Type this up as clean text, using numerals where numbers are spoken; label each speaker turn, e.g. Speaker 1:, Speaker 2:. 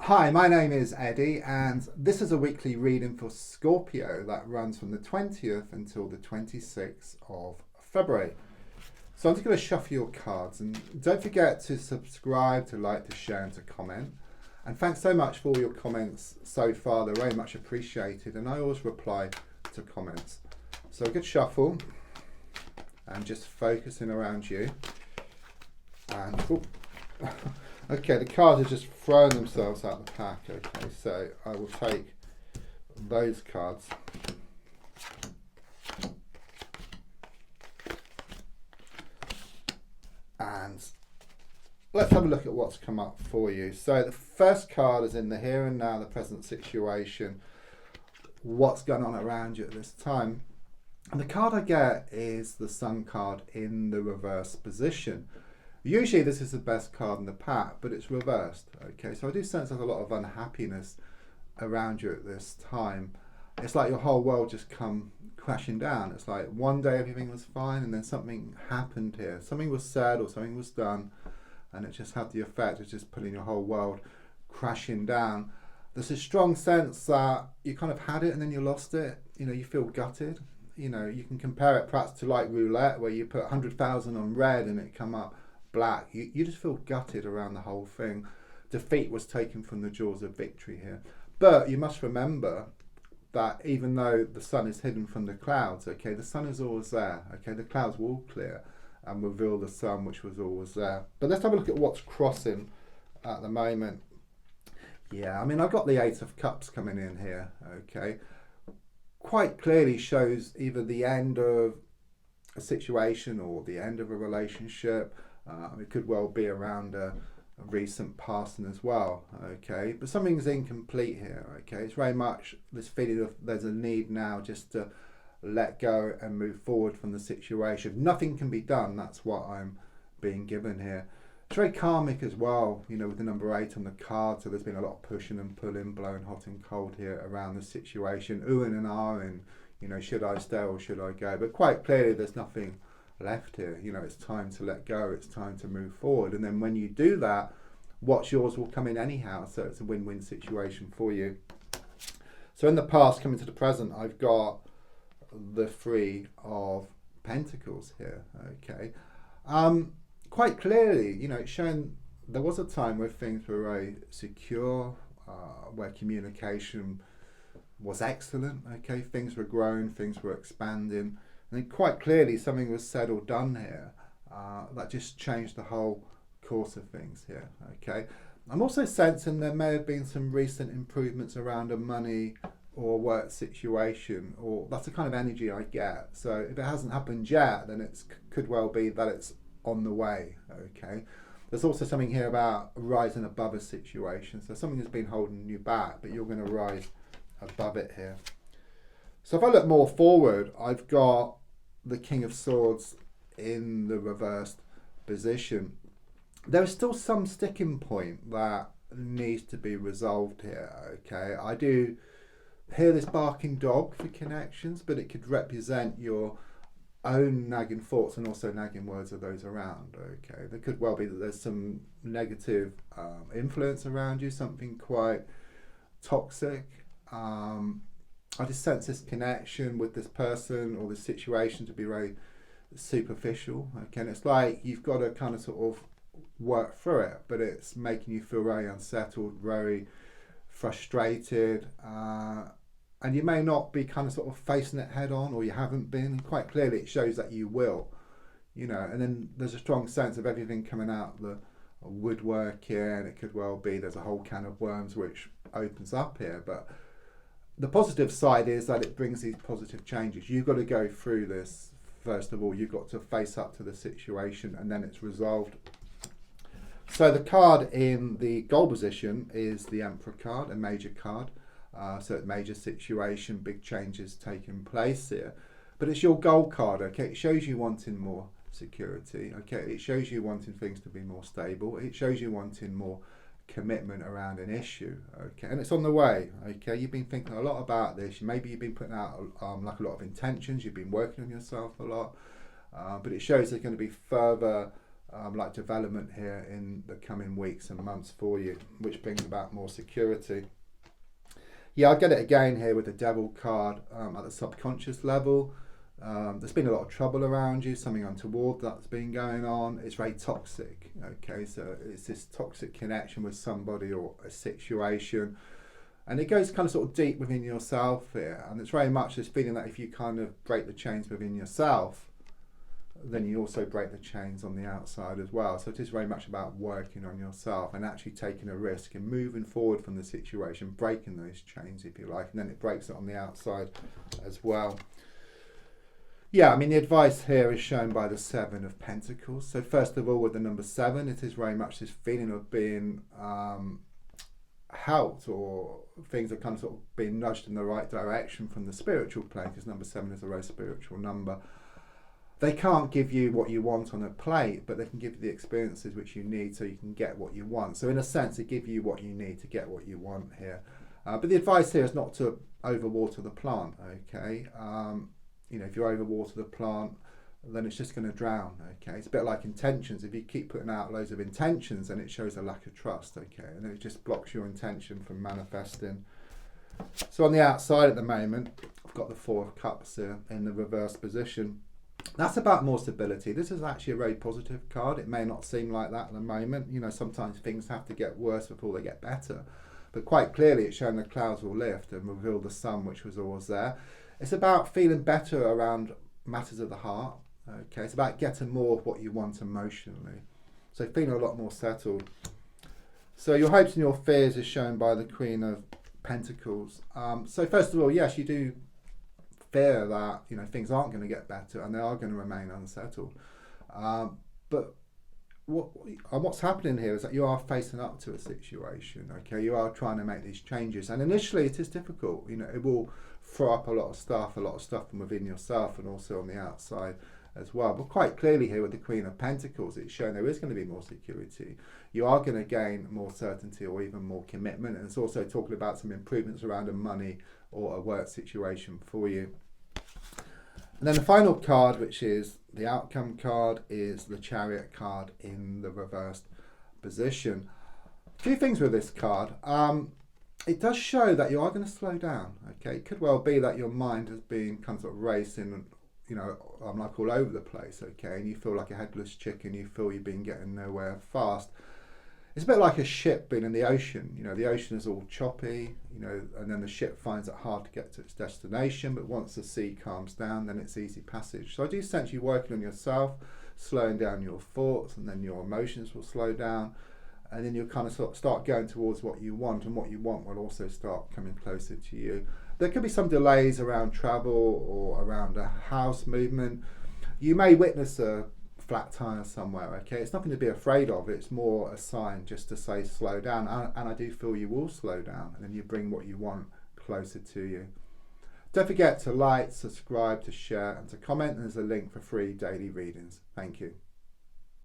Speaker 1: Hi, my name is Eddie, and this is a weekly reading for Scorpio that runs from the 20th until the 26th of February. So I'm just going to shuffle your cards, and don't forget to subscribe, to like, to share, and to comment. And thanks so much for all your comments so far, they're very much appreciated, and I always reply to comments. So a good shuffle, and just focusing around you. And okay, the cards are just throwing themselves out the pack. Okay, so I will take those cards. And let's have a look at what's come up for you. So the first card is in the here and now, the present situation, what's going on around you at this time. And the card I get is the Sun card in the reverse position. Usually this is the best card in the pack, but it's reversed. Okay, so I do sense there's a lot of unhappiness around you at this time. It's like your whole world just come crashing down. It's like one day everything was fine and then something happened here. Something was said or something was done, and it just had the effect of just putting your whole world crashing down. There's a strong sense that you kind of had it and then you lost it. You know, you feel gutted. You know, you can compare it perhaps to like roulette, where you put 100,000 on red and it come up black. You just feel gutted around the whole thing. Defeat was taken from the jaws of victory here. But you must remember that even though the sun is hidden from the clouds, okay, the sun is always there. Okay, the clouds will clear and reveal the sun, which was always there. But let's have a look at what's crossing at the moment. Yeah, I mean, I've got the Eight of Cups coming in here, okay. Quite clearly shows either the end of a situation or the end of a relationship. It could well be around a recent passing as well, okay? But something's incomplete here, okay? It's very much this feeling of there's a need now just to let go and move forward from the situation. Nothing can be done, that's what I'm being given here. It's very karmic as well, you know, with the number 8 on the card, so there's been a lot of pushing and pulling, blowing hot and cold here around the situation, oohing and ahhing, you know, should I stay or should I go? But quite clearly there's nothing left here. You know, it's time to let go, it's time to move forward, and then when you do that, what's yours will come in anyhow, so it's a win-win situation for you. So in the past, coming to the present, I've got the Three of Pentacles here, okay. Quite clearly, you know, it's showing there was a time where things were very secure, where communication was excellent, okay, things were growing, things were expanding. And then quite clearly something was said or done here that just changed the whole course of things here, okay. I'm also sensing there may have been some recent improvements around a money or work situation, or that's the kind of energy I get. So if it hasn't happened yet, then it could well be that it's on the way, okay. There's also something here about rising above a situation. So something has been holding you back, but you're going to rise above it here. So if I look more forward, I've got the King of Swords in the reversed position. There is still some sticking point that needs to be resolved here, okay? I do hear this barking dog for connections, but it could represent your own nagging thoughts and also nagging words of those around, okay? There could well be that there's some negative influence around you, something quite toxic. I just sense this connection with this person or this situation to be very superficial, okay? And it's like you've got to kind of sort of work through it, but it's making you feel very unsettled, very frustrated, and you may not be kind of sort of facing it head on, or you haven't been, and quite clearly it shows that you will, you know. And then there's a strong sense of everything coming out the woodwork here, and it could well be there's a whole can of worms which opens up here. But the positive side is that it brings these positive changes. You've got to go through this. First of all, you've got to face up to the situation, and then it's resolved. So the card in the goal position is the Emperor card, a major card. So it's major situation, big changes taking place here. But it's your goal card, okay? It shows you wanting more security, okay? It shows you wanting things to be more stable. It shows you wanting more commitment around an issue, okay? And it's on the way, okay? You've been thinking a lot about this. Maybe you've been putting out like a lot of intentions. You've been working on yourself a lot. But it shows there's going to be further like development here in the coming weeks and months for you, which brings about more security. Yeah, I get it again here with the Devil card at the subconscious level. There's been a lot of trouble around you, something untoward that's been going on. It's very toxic, okay? So it's this toxic connection with somebody or a situation. And it goes kind of sort of deep within yourself here. And it's very much this feeling that if you kind of break the chains within yourself, then you also break the chains on the outside as well. So it is very much about working on yourself and actually taking a risk and moving forward from the situation, breaking those chains, if you like, and then it breaks it on the outside as well. Yeah, I mean, the advice here is shown by the Seven of Pentacles. So first of all, with the number 7, it is very much this feeling of being helped, or things are kind of sort of being nudged in the right direction from the spiritual plane, because number 7 is a very spiritual number. They can't give you what you want on a plate, but they can give you the experiences which you need so you can get what you want. So in a sense, they give you what you need to get what you want here. But the advice here is not to overwater the plant, okay? You know, if you overwater the plant, then it's just going to drown, okay? It's a bit like intentions. If you keep putting out loads of intentions, then it shows a lack of trust, okay? And then it just blocks your intention from manifesting. So on the outside at the moment, I've got the 4 of Cups here in the reverse position. That's about more stability. This is actually a very positive card. It may not seem like that at the moment. You know, sometimes things have to get worse before they get better. But quite clearly it's showing the clouds will lift and reveal the sun, which was always there. It's about feeling better around matters of the heart. Okay, it's about getting more of what you want emotionally. So feeling a lot more settled. So your hopes and your fears is shown by the Queen of Pentacles. So first of all, yes, you do fear that, you know, things aren't going to get better and they are going to remain unsettled. But what's happening here is that you are facing up to a situation, okay? You are trying to make these changes, and initially it is difficult. You know, it will throw up a lot of stuff from within yourself and also on the outside as well. But quite clearly here with the Queen of Pentacles, it's showing there is going to be more security. You are going to gain more certainty or even more commitment, and it's also talking about some improvements around a money or a work situation for you. And then the final card, which is the outcome card, is the Chariot card in the reversed position. A few things with this card. It does show that you are going to slow down. Okay, it could well be that your mind has been kind of, sort of racing, you know, like all over the place. Okay, and you feel like a headless chicken. You feel you've been getting nowhere fast. It's a bit like a ship being in the ocean. You know, the ocean is all choppy, you know, and then the ship finds it hard to get to its destination. But once the sea calms down, then it's easy passage. So I do sense you working on yourself, slowing down your thoughts, and then your emotions will slow down. And then you'll kind of sort of start going towards what you want, and what you want will also start coming closer to you. There could be some delays around travel or around a house movement. You may witness a flat tire somewhere, okay? It's nothing to be afraid of. It's more a sign just to say slow down, and I do feel you will slow down, and then you bring what you want closer to you. Don't forget to like, subscribe, to share and to comment. There's a link for free daily readings. Thank you.